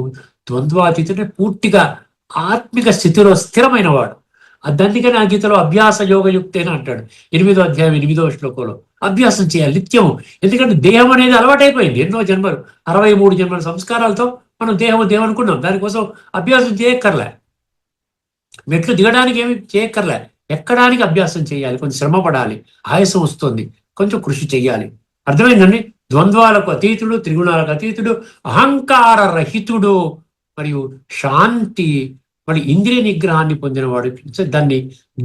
ద్వంద్వాతీతుడు, పూర్తిగా ఆత్మిక స్థితిలో స్థిరమైన వాడు. అందుకని ఆ గీతలో అభ్యాస యోగయుక్తేన అంటాడు. 8వ అధ్యాయం 8వ శ్లోకంలో అభ్యాసం చేయాలి నిత్యం. ఎందుకంటే దేహం అనేది అలవాటైపోయింది. ఎన్నో జన్మలు, 63 జన్మల సంస్కారాలతో మనం దేహం అనుకున్నాం. దానికోసం అభ్యాసం చేయక్కర్లే, మెట్లు దిగడానికి ఏమి చేయక్కర్లే, ఎక్కడానికి అభ్యాసం చేయాలి. కొంచెం శ్రమ పడాలి, ఆయాసం వస్తుంది, కొంచెం కృషి చెయ్యాలి. అర్థమైందండి? ద్వంద్వాలకు అతీతుడు, త్రిగుణాలకు అతీతుడు, అహంకార రహితుడు, మరియు శాంతి, మరి ఇంద్రియ నిగ్రహాన్ని పొందినవాడు. దాన్ని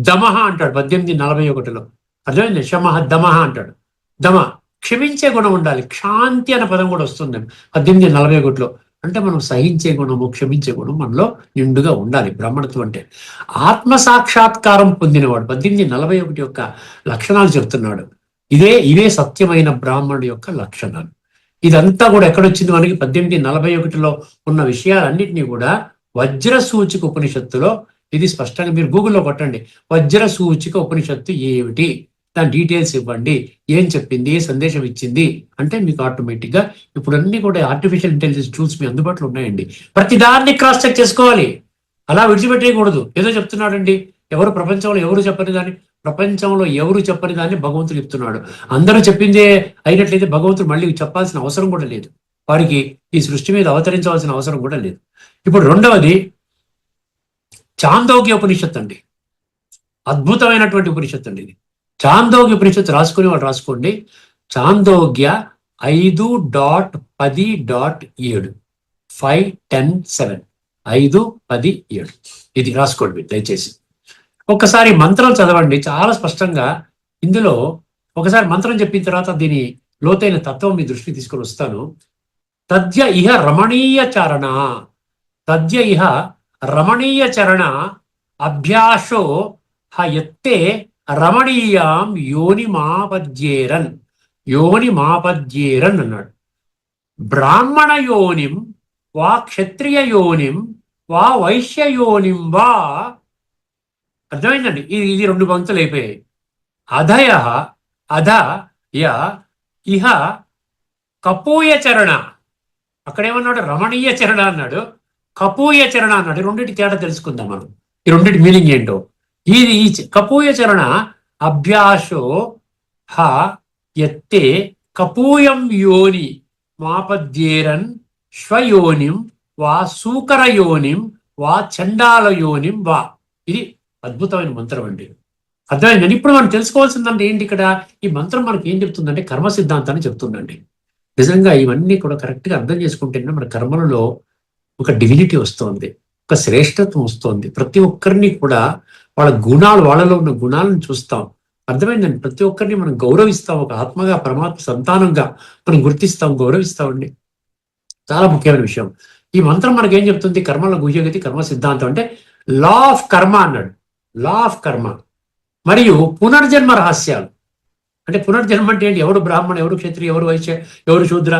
దమహ అంటాడు 1841లో. అర్థమైంది? శమహ దమహ అంటాడు. దమ క్షమించే గుణం ఉండాలి. శాంతి అనే పదం కూడా వస్తుంది 1841లో. అంటే మనం సహించే గుణము, క్షమించే గుణం మనలో నిండుగా ఉండాలి. బ్రాహ్మణత్వం అంటే ఆత్మ సాక్షాత్కారం పొందినవాడు. 1841 యొక్క లక్షణాలు చెప్తున్నాడు. ఇవే సత్యమైన బ్రాహ్మణుడి యొక్క లక్షణాలు. ఇదంతా కూడా ఎక్కడొచ్చింది మనకి? 1841లో ఉన్న విషయాలన్నింటినీ కూడా వజ్రసూచిక ఉపనిషత్తులో ఇది స్పష్టంగా మీరు గూగుల్లో కొట్టండి, వజ్రసూచిక ఉపనిషత్తు ఏమిటి, దాని డీటెయిల్స్ ఇవ్వండి, ఏం చెప్పింది, ఏ సందేశం ఇచ్చింది అంటే మీకు ఆటోమేటిక్గా ఇప్పుడు అన్ని కూడా ఆర్టిఫిషియల్ ఇంటెలిజెన్స్ టూల్స్ మీ అందుబాటులో ఉన్నాయండి. ప్రతిదాన్ని క్రాస్ చెక్ చేసుకోవాలి. అలా విడిచిపెట్టేయకూడదు. ఏదో చెప్తున్నాడండి, ఎవరు ప్రపంచంలో ఎవరు చెప్పని దాన్ని, ప్రపంచంలో ఎవరు చెప్పని దాన్ని భగవంతుడు చెప్తున్నాడు. అందరూ చెప్పిందే అయినట్లయితే భగవంతుడు మళ్ళీ చెప్పాల్సిన అవసరం కూడా లేదు, వారికి ఈ సృష్టి మీద అవతరించవలసిన అవసరం కూడా లేదు. ఇప్పుడు రెండవది చాందోగ్య ఉపనిషత్తు అండి. అద్భుతమైనటువంటి ఉపనిషత్తు అండి ఇది. చాందోగ్య ఉపనిషత్తు రాసుకుని వాళ్ళు రాసుకోండి. చాందోగ్య 5.10.7 5:10:7 5:10:7 ఇది రాసుకోండి మీరు దయచేసి. ఒక్కసారి మంత్రం చదవండి చాలా స్పష్టంగా. ఇందులో ఒకసారి మంత్రం చెప్పిన తర్వాత దీని లోతైన తత్వం మీ దృష్టికి తీసుకొని వస్తాను. తద్య ఇహ రమణీయ చరణ, తద్య ఇహ రమణీయ చరణ అభ్యాసో హయత్తే రమణీయాం యోనిమాపద్యేరన్, యోనిమాపద్యేరన్ అన్నాడు. బ్రాహ్మణ యోనిం వా క్షత్రియ యోనిం వా వైశ్య యోనిం వా. అర్థమైందండి? ఇది రెండు పంక్తులు అయిపోయాయి. అధయ అధ య ఇహ కపూయ చరణ, అక్కడేమన్నాడు? రమణీయ చరణ అన్నాడు, కపూయ చరణ అన్నాడు. రెండింటి తేడా తెలుసుకుందాం మనం, ఈ రెండింటి మీనింగ్ ఏంటో. ఈ కపూయ చరణ అభ్యాసో హ ఎత్తే కపూయం యోని మాపద్యేరన్ శ్వయోనిం వా సూకర యోనిం వా చండాల యోనిం వా. ఇది అద్భుతమైన మంత్రం అండి. అర్థమైందండి? ఇప్పుడు మనం తెలుసుకోవాల్సిందంటే ఏంటి ఇక్కడ? ఈ మంత్రం మనకి ఏం చెప్తుందంటే కర్మ సిద్ధాంతాన్ని చెప్తుందండి. నిజంగా ఇవన్నీ కూడా కరెక్ట్గా అర్థం చేసుకుంటేనే మన కర్మలలో ఒక డివినిటీ వస్తుంది, ఒక శ్రేష్టత్వం వస్తుంది. ప్రతి ఒక్కరిని కూడా వాళ్ళ గుణాలు, వాళ్ళలో ఉన్న గుణాలను చూస్తాం. అర్థమైందండి? ప్రతి ఒక్కరిని మనం గౌరవిస్తాం, ఒక ఆత్మగా పరమాత్మ సంతానంగా మనం గుర్తిస్తాం, గౌరవిస్తామండి. చాలా ముఖ్యమైన విషయం. ఈ మంత్రం మనకి ఏం చెప్తుంది? కర్మల గుహ్యగతి, కర్మ సిద్ధాంతం అంటే లా ఆఫ్ కర్మ అన్నాడు. లా ఆఫ్ కర్మ మరియు పునర్జన్మ రహస్యాలు. అంటే పునర్జన్మ అంటే ఏంటి? ఎవడు బ్రాహ్మణ, ఎవడు క్షత్రియ, ఎవడు వైశ్య, ఎవడు శూద్ర.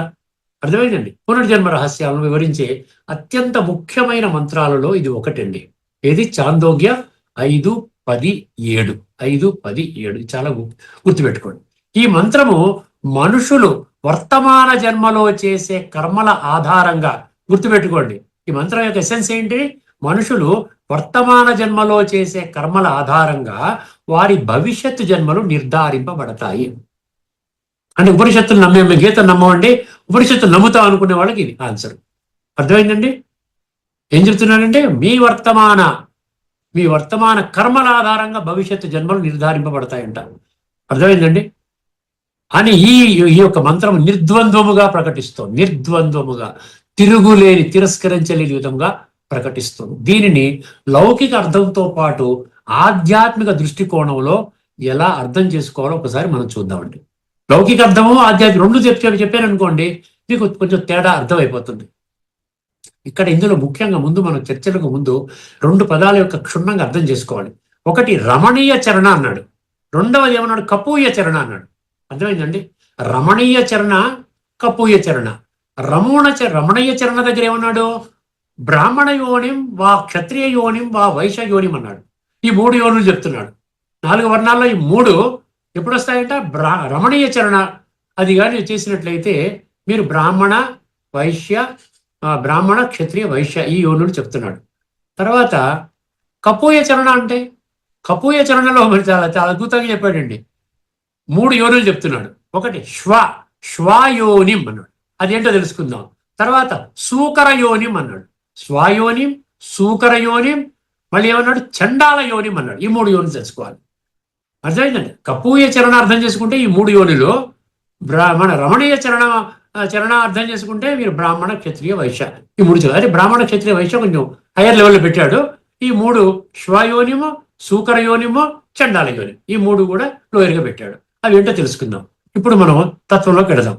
అర్థమైందండి? పునర్జన్మ రహస్యాలను వివరించే అత్యంత ముఖ్యమైన మంత్రాలలో ఇది ఒకటండి. ఏది? చాందోగ్య 5:10:7 5:10:7 చాలా గుర్తుపెట్టుకోండి. ఈ మంత్రము మనుషులు వర్తమాన జన్మలో చేసే కర్మల ఆధారంగా, గుర్తుపెట్టుకోండి ఈ మంత్రం యొక్క ఎసెన్స్ ఏంటి? మనుషులు వర్తమాన జన్మలో చేసే కర్మల ఆధారంగా వారి భవిష్యత్తు జన్మలు నిర్ధారింపబడతాయి. అంటే ఉపనిషత్తులు నమ్మే, గీత నమ్మవండి, ఉపనిషత్తులు నమ్ముతాం అనుకునే వాళ్ళకి ఇది ఆన్సర్. అర్థమైందండి? ఏం చెప్తున్నానంటే మీ వర్తమాన కర్మల ఆధారంగా భవిష్యత్తు జన్మలు నిర్ధారింపబడతాయంట. అర్థమైందండి? అని ఈ యొక్క మంత్రం నిర్ద్వంద్వముగా ప్రకటిస్తుంది. నిర్ద్వంద్వముగా, తిరుగులేని, తిరస్కరించలేని విధంగా ప్రకటిస్తుంది. దీనిని లౌకిక అర్థంతో పాటు ఆధ్యాత్మిక దృష్టికోణంలో ఎలా అర్థం చేసుకోవాలో ఒకసారి మనం చూద్దామండి. లౌకిక అర్థము ఆధ్యాత్మిక రెండు చెప్పారనుకోండి, మీకు కొంచెం తేడా అర్థమైపోతుంది. ఇక్కడ ఇందులో ముఖ్యంగా ముందు మనం చర్చలకు ముందు రెండు పదాల యొక్క క్షుణ్ణంగా అర్థం చేసుకోవాలి. ఒకటి రమణీయ చరణ అన్నాడు, రెండవది ఏమన్నాడు? కపూయ చరణ అన్నాడు. అర్థమైందండి? రమణీయ చరణ, కపూయ చరణ. రమణీయ చరణ దగ్గర ఏమన్నాడు? బ్రాహ్మణ యోనిం వా క్షత్రియ యోనిం వా వైశ్య యోనిం అన్నాడు. ఈ 3 యోనులు చెప్తున్నాడు. 4 వర్ణాల్లో ఈ 3 ఎప్పుడు వస్తాయంట? రమణీయ చరణ అది కానీ చేసినట్లయితే మీరు బ్రాహ్మణ క్షత్రియ వైశ్య ఈ యోనులు చెప్తున్నాడు. తర్వాత కపూయ చరణ అంటే, కపూయ చరణలో మరి చాలా చాలా అద్భుతంగా చెప్పాడండి. 3 యోనులు చెప్తున్నాడు. ఒకటి శ్వాయోనిం అన్నాడు, అదేంటో తెలుసుకుందాం. తర్వాత సూకర యోనిం అన్నాడు, స్వాయోనిం, సూకర యోనిం, మళ్ళీ ఏమన్నాడు? చండాల యోనిం అన్నాడు. ఈ 3 యోనులు తెలుసుకోవాలి. అర్థమైందండి? కపూయ చరణ అర్థం చేసుకుంటే ఈ 3 యోనిలో, మన రమణీయ చరణ అర్థం చేసుకుంటే మీరు బ్రాహ్మణ క్షత్రియ వైశ్య ఈ 3 అదే బ్రాహ్మణ క్షత్రియ వైశ్య కొంచెం హైయర్ లెవెల్లో పెట్టాడు. ఈ 3 శ్వాయోనిమో, సూకర యోనిమో, చండాల యోనిం ఈ 3 కూడా లోయర్గా పెట్టాడు. అవి ఏంటో తెలుసుకుందాం. ఇప్పుడు మనం తత్వంలోకి వెళదాం.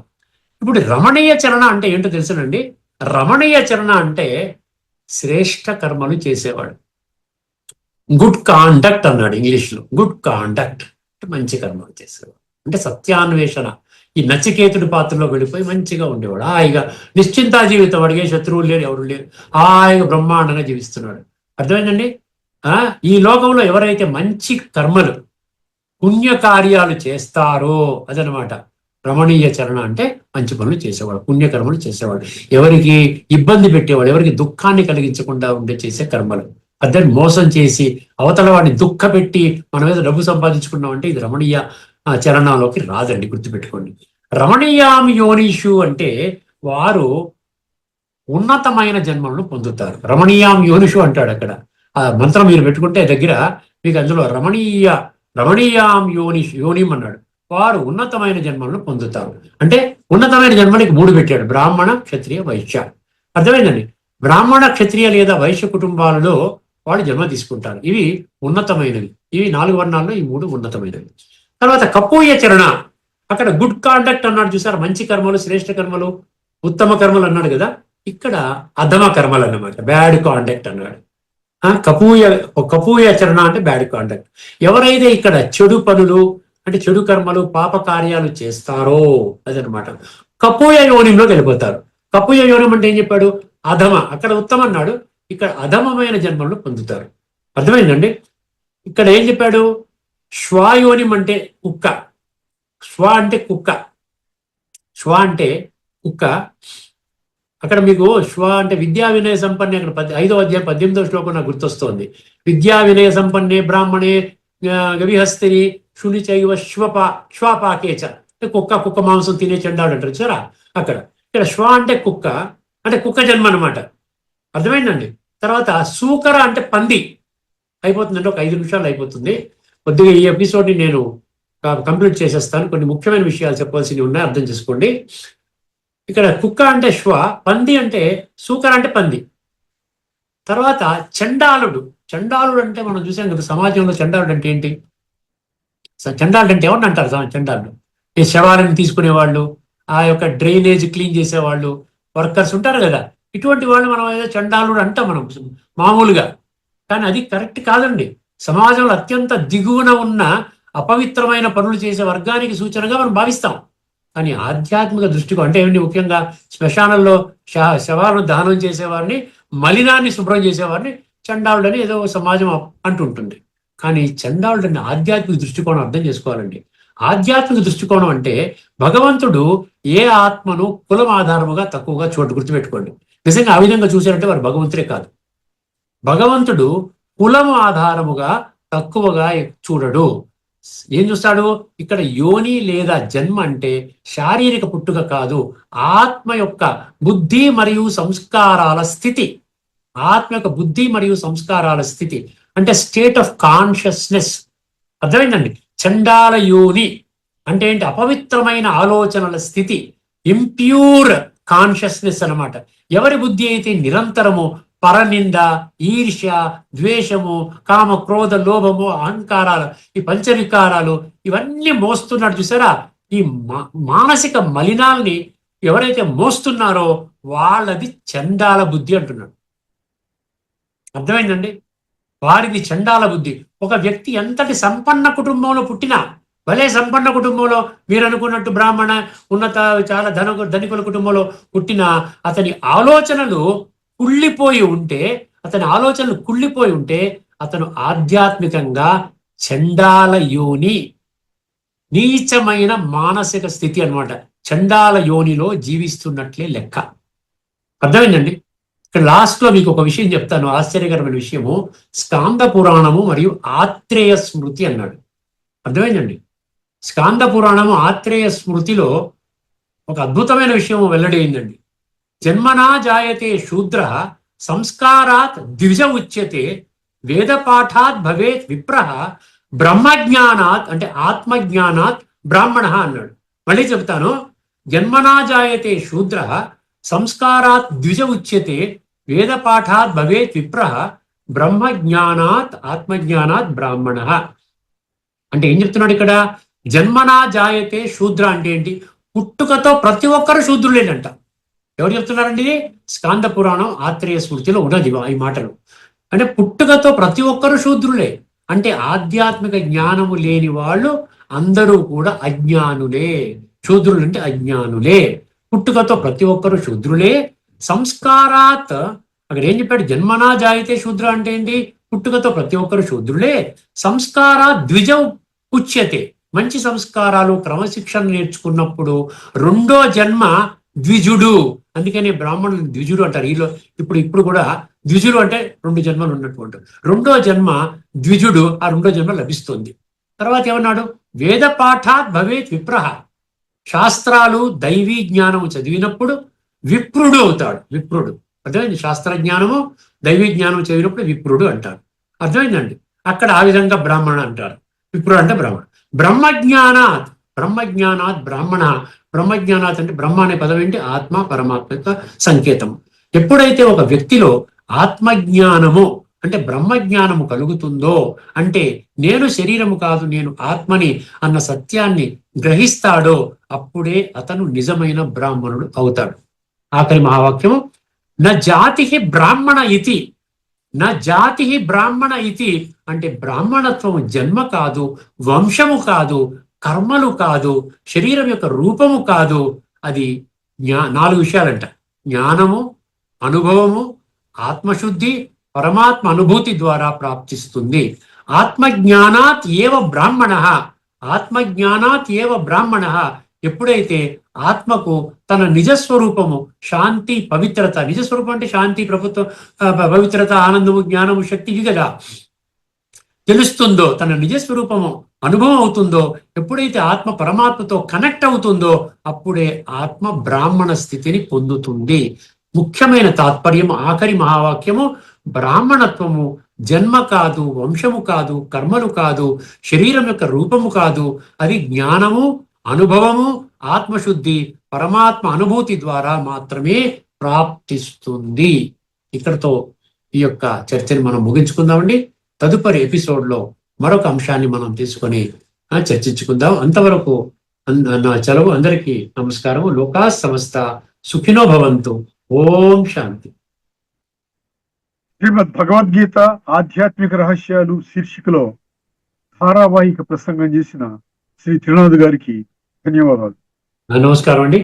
ఇప్పుడు రమణీయ చరణ అంటే ఏంటో తెలుసునండి. రమణీయ చరణ అంటే శ్రేష్ఠ కర్మలు చేసేవాడు, గుడ్ కాండక్ట్ అన్నాడు ఇంగ్లీష్లో. గుడ్ కాండక్ట్ అంటే మంచి కర్మలు చేసేవాడు, అంటే సత్యాన్వేషణ. ఈ నచికేతుడి పాత్రలో వెళ్ళిపోయి మంచిగా ఉండేవాడు, హాయిగా నిశ్చింతా జీవితం, అడిగే శత్రువులు లేరు, ఎవరు లేరు, హాయిగా బ్రహ్మాండంగా జీవిస్తున్నాడు. అర్థమైందండి? ఈ లోకంలో ఎవరైతే మంచి కర్మలు, పుణ్యకార్యాలు చేస్తారో అదనమాట రమణీయ చరణ అంటే. మంచి పనులు చేసేవాడు, పుణ్యకర్మలు చేసేవాడు, ఎవరికి ఇబ్బంది పెట్టేవాడు, ఎవరికి దుఃఖాన్ని కలిగించకుండా ఉండే చేసే కర్మలు అదే మోసం చేసి అవతల వాడిని దుఃఖపెట్టి మన మీద డబ్బు సంపాదించుకున్నాం అంటే ఇది రమణీయ చరణంలోకి రాదండి, గుర్తుపెట్టుకోండి. రమణీయాం యోనిషు అంటే వారు ఉన్నతమైన జన్మలను పొందుతారు. రమణీయాం యోనిషు అంటాడు అక్కడ. ఆ మంత్రం మీరు పెట్టుకుంటే దగ్గర మీకు అందులో రమణీయాం యోనిం అన్నాడు. వారు ఉన్నతమైన జన్మలను పొందుతారు. అంటే ఉన్నతమైన జన్మనికి 3 పెట్టాడు: బ్రాహ్మణ, క్షత్రియ, వైశ్య. అర్థమైందండి? బ్రాహ్మణ, క్షత్రియ లేదా వైశ్య కుటుంబాలలో వాళ్ళు జన్మ తీసుకుంటారు. ఇవి ఉన్నతమైనవి. ఇవి 4 వర్ణాల్లో ఈ 3 ఉన్నతమైనవి. తర్వాత కపూయ చరణ, అక్కడ గుడ్ కాండక్ట్ అన్నాడు చూసారు. మంచి కర్మలు, శ్రేష్ఠ కర్మలు, ఉత్తమ కర్మలు అన్నాడు కదా. ఇక్కడ అధమ కర్మలు అన్నమాట, బ్యాడ్ కాండక్ట్ అన్నాడు. కపూయ చరణ అంటే బ్యాడ్ కాండక్ట్. ఎవరైతే ఇక్కడ చెడు పనులు అంటే చెడు కర్మలు, పాప కార్యాలు చేస్తారో అదనమాట కపూయ యోనిలో వెళ్ళిపోతారు. కపూయ యోనం అంటే ఏం చెప్పాడు? అధమ. అక్కడ ఉత్తమ అన్నాడు, ఇక్కడ అధమమైన జన్మలను పొందుతారు. అర్థమైందండి? ఇక్కడ ఏం చెప్పాడు? శ్వాయోనిం అంటే కుక్క. శ్వ అంటే కుక్క. శ్వ అంటే కుక్క. అక్కడ మీకు శ్వ అంటే విద్యా వినయ సంపన్నే, అక్కడ 5వ అధ్యాయం 18వ శ్లోకం నాకు గుర్తొస్తోంది. విద్యా వినయ సంపన్నే బ్రాహ్మణే గవిహస్తిని శునిచైవ శ్వాపాకేచ. కుక్క మాంసం తినే చెండాడు అంటారు చూసారా అక్కడ. ఇక్కడ శ్వ అంటే కుక్క, అంటే కుక్క జన్మ అనమాట. అర్థమైందండి? తర్వాత సూకర అంటే పంది. అయిపోతుందండి, ఒక 5 నిమిషాలు అయిపోతుంది. కొద్దిగా ఈ ఎపిసోడ్ని నేను కంప్లీట్ చేసేస్తాను. కొన్ని ముఖ్యమైన విషయాలు చెప్పాల్సినవి ఉన్నాయి, అర్థం చేసుకోండి. ఇక్కడ కుక్క అంటే శ్వ, పంది అంటే సూకర అంటే పంది. తర్వాత చండాలుడు. చండాలుడు అంటే మనం చూసాం కదా సమాజంలో. చండాలుడు అంటే ఏంటి? చండాలుడు అంటే ఎవరిని అంటారు? చండాలుడు ఈ శవాలను తీసుకునేవాళ్ళు, ఆ యొక్క డ్రైనేజ్ క్లీన్ చేసేవాళ్ళు, వర్కర్స్ ఉంటారు కదా. ఇటువంటి వాళ్ళు మనం ఏదో చండాలుడు అంటాం మనం మామూలుగా. కానీ అది కరెక్ట్ కాదండి. సమాజంలో అత్యంత దిగువన ఉన్న అపవిత్రమైన పనులు చేసే వర్గానికి సూచనగా మనం భావిస్తాం. కానీ ఆధ్యాత్మిక దృష్టికి అంటే ఏమిటి? ముఖ్యంగా శ్మశానంలో శవాలను దహనం చేసేవారిని, మలినాన్ని శుభ్రం చేసేవారిని చండాలుడని ఏదో సమాజం అంటుంటుంది. కానీ చండాలుడని ఆధ్యాత్మిక దృష్టికోణం అర్థం చేసుకోవాలండి. ఆధ్యాత్మిక దృష్టికోణం అంటే భగవంతుడు ఏ ఆత్మను కులం ఆధారముగా తక్కువగా గుర్తుపెట్టుకోండి. నిజంగా ఆ విధంగా చూశారంటే వారు భగవంతుడే కాదు. భగవంతుడు కులం ఆధారముగా తక్కువగా చూడడు. ఏం చూస్తాడు? ఇక్కడ యోని లేదా జన్మ అంటే శారీరక పుట్టుక కాదు, ఆత్మ యొక్క బుద్ధి మరియు సంస్కారాల స్థితి. ఆత్మ యొక్క బుద్ధి మరియు సంస్కారాల స్థితి అంటే స్టేట్ ఆఫ్ కాన్షియస్నెస్. అర్థమైందండి? చండాల యోని అంటే ఏంటి? అపవిత్రమైన ఆలోచనల స్థితి, ఇంప్యూర్ కాన్షియస్నెస్ అన్నమాట. ఎవరి బుద్ధి అయితే నిరంతరము పరనింద, ఈర్ష్య, ద్వేషము, కామ, క్రోధ, లోభము, అహంకారాలు, ఈ పంచవికారాలు ఇవన్నీ మోస్తున్నాడు చూసారా. ఈ మానసిక మలినాల్ని ఎవరైతే మోస్తున్నారో వాళ్ళది చండాల బుద్ధి అంటున్నాడు. అర్థమైందండి? వారిది చండాల బుద్ధి. ఒక వ్యక్తి ఎంతటి సంపన్న కుటుంబంలో పుట్టినా, భలే సంపన్న కుటుంబంలో మీరు అనుకున్నట్టు బ్రాహ్మణ ఉన్నత చాలా ధనికుల కుటుంబంలో పుట్టినా, అతని ఆలోచనలు కుళ్ళిపోయి ఉంటే అతను ఆధ్యాత్మికంగా చండాల యోని, నీచమైన మానసిక స్థితి అన్నమాట. చండాల యోనిలో జీవిస్తున్నట్లే లెక్క. అర్థమైందండి? ఇక్కడ లాస్ట్ లో మీకు ఒక విషయం చెప్తాను, ఆశ్చర్యకరమైన విషయము. స్కాంద పురాణము మరియు ఆత్రేయ స్మృతి అన్నాడు. అర్థమైందండి? స్కాంద పురాణము ఆత్రేయ స్మృతిలో ఒక అద్భుతమైన విషయం వెల్లడి అయిందండి. జన్మనా జాయతే శూద్ర సంస్కారాత్ ద్విజ ఉచ్యతే వేదపాఠాత్ భవేత్ విప్రః బ్రహ్మజ్ఞానాత్ అంటే ఆత్మజ్ఞానాత్ బ్రాహ్మణ అన్నాడు. మళ్ళీ చెప్తాను. జన్మనా జాయతే శూద్ర సంస్కారాత్ ద్విజ ఉచ్యతే వేదపాఠాత్ భవేత్ విప్రః బ్రహ్మజ్ఞానాత్ ఆత్మజ్ఞానాత్ బ్రాహ్మణ. అంటే ఏం చెప్తున్నాడు ఇక్కడ? జన్మనా జాయతే శూద్ర అంటే ఏంటి? పుట్టుకతో ప్రతి ఒక్కరు శూద్రులేనంట. ఎవరు చెప్తున్నారండి? స్కాంద పురాణం ఆత్రేయ స్మృతిలో ఉన్నది ఈ మాటలు. అంటే పుట్టుకతో ప్రతి ఒక్కరు శూద్రులే అంటే ఆధ్యాత్మిక జ్ఞానము లేని వాళ్ళు అందరూ కూడా అజ్ఞానులే. శూద్రులు అంటే అజ్ఞానులే. పుట్టుకతో ప్రతి ఒక్కరు శూద్రులే. సంస్కారాత్ అక్కడ ఏం చెప్పాడు? జన్మనా జాయితే శూద్ర అంటే ఏంటి? పుట్టుకతో ప్రతి ఒక్కరు శూద్రులే. సంస్కారాత్ ద్విజ ఉచ్యతే మంచి సంస్కారాలు క్రమశిక్షణ నేర్చుకున్నప్పుడు రెండో జన్మ ద్విజుడు. అందుకని బ్రాహ్మణులు ద్విజుడు అంటారు. ఇప్పుడు కూడా ద్విజుడు అంటే 2 జన్మలు ఉన్నటువంటి రెండో జన్మ ద్విజుడు, ఆ రెండో జన్మ లభిస్తుంది. తర్వాత ఏమన్నాడు? వేద పాఠాత్ భవేత్ విప్రహ, శాస్త్రాలు దైవీ జ్ఞానము చదివినప్పుడు విప్రుడు అవుతాడు. విప్రుడు అర్థమైంది? శాస్త్ర జ్ఞానము దైవీ జ్ఞానం చదివినప్పుడు విప్రుడు అంటారు. అర్థమైందండి? అక్కడ ఆ విధంగా బ్రాహ్మణ అంటారు. విప్రుడు అంటే బ్రాహ్మణ. బ్రహ్మజ్ఞానాత్, బ్రహ్మజ్ఞానాత్ బ్రాహ్మణ. బ్రహ్మజ్ఞానాత్ అంటే బ్రహ్మ అనే పదం ఏంటి? ఆత్మ, పరమాత్మ యొక్క సంకేతం. ఎప్పుడైతే ఒక వ్యక్తిలో ఆత్మజ్ఞానము అంటే బ్రహ్మజ్ఞానము కలుగుతుందో, అంటే నేను శరీరము కాదు, నేను ఆత్మని అన్న సత్యాన్ని గ్రహిస్తాడో, అప్పుడే అతను నిజమైన బ్రాహ్మణుడు అవుతాడు. ఆఖరి మహావాక్యము, నా జాతి బ్రాహ్మణ ఇతి, నా జాతి బ్రాహ్మణ ఇతి అంటే బ్రాహ్మణత్వము జన్మ కాదు, వంశము కాదు, కర్మలు కాదు, శరీరం యొక్క రూపము కాదు. అది 4 విషయాలంట: జ్ఞానము, అనుభవము, ఆత్మశుద్ధి, పరమాత్మ అనుభూతి ద్వారా ప్రాప్తిస్తుంది. ఆత్మజ్ఞానాత్ ఏవ బ్రాహ్మణ, ఆత్మజ్ఞానాత్ ఏవ బ్రాహ్మణ. ఎప్పుడైతే ఆత్మకు తన నిజస్వరూపము శాంతి, పవిత్రత, నిజస్వరూపం అంటే శాంతి, ప్రభుత్వం, పవిత్రత, ఆనందము, జ్ఞానము, శక్తి, ఇవి కదా, తెలుస్తుందో, తన నిజస్వరూపము అనుభవం అవుతుందో, ఎప్పుడైతే ఆత్మ పరమాత్మతో కనెక్ట్ అవుతుందో, అప్పుడే ఆత్మ బ్రాహ్మణ స్థితిని పొందుతుంది. ముఖ్యమైన తాత్పర్యం ఆఖరి మహావాక్యము, బ్రాహ్మణత్వము జన్మ కాదు, వంశము కాదు, కర్మలు కాదు, శరీరం యొక్క రూపము కాదు. అది జ్ఞానము, అనుభవము, ఆత్మశుద్ధి, పరమాత్మ అనుభూతి ద్వారా మాత్రమే ప్రాప్తిస్తుంది. ఇక్కడతో ఈ యొక్క చర్చని మనం ముగించుకుందామండి. తదుపరి ఎపిసోడ్లో మరొక అంశాన్ని మనం తీసుకొని చర్చించుకుందాం. అంతవరకు నా చలవు. అందరికీ నమస్కారము. లోకా సమస్త సుఖినో భవంతు. ఓం శాంతి. శ్రీమద్ భగవద్గీత ఆధ్యాత్మిక రహస్యాలు శీర్షికలో ధారావాహిక ప్రసంగం చేసిన శ్రీ త్రినాథ్ గారికి ధన్యవాదాలు. నమస్కారం అండి.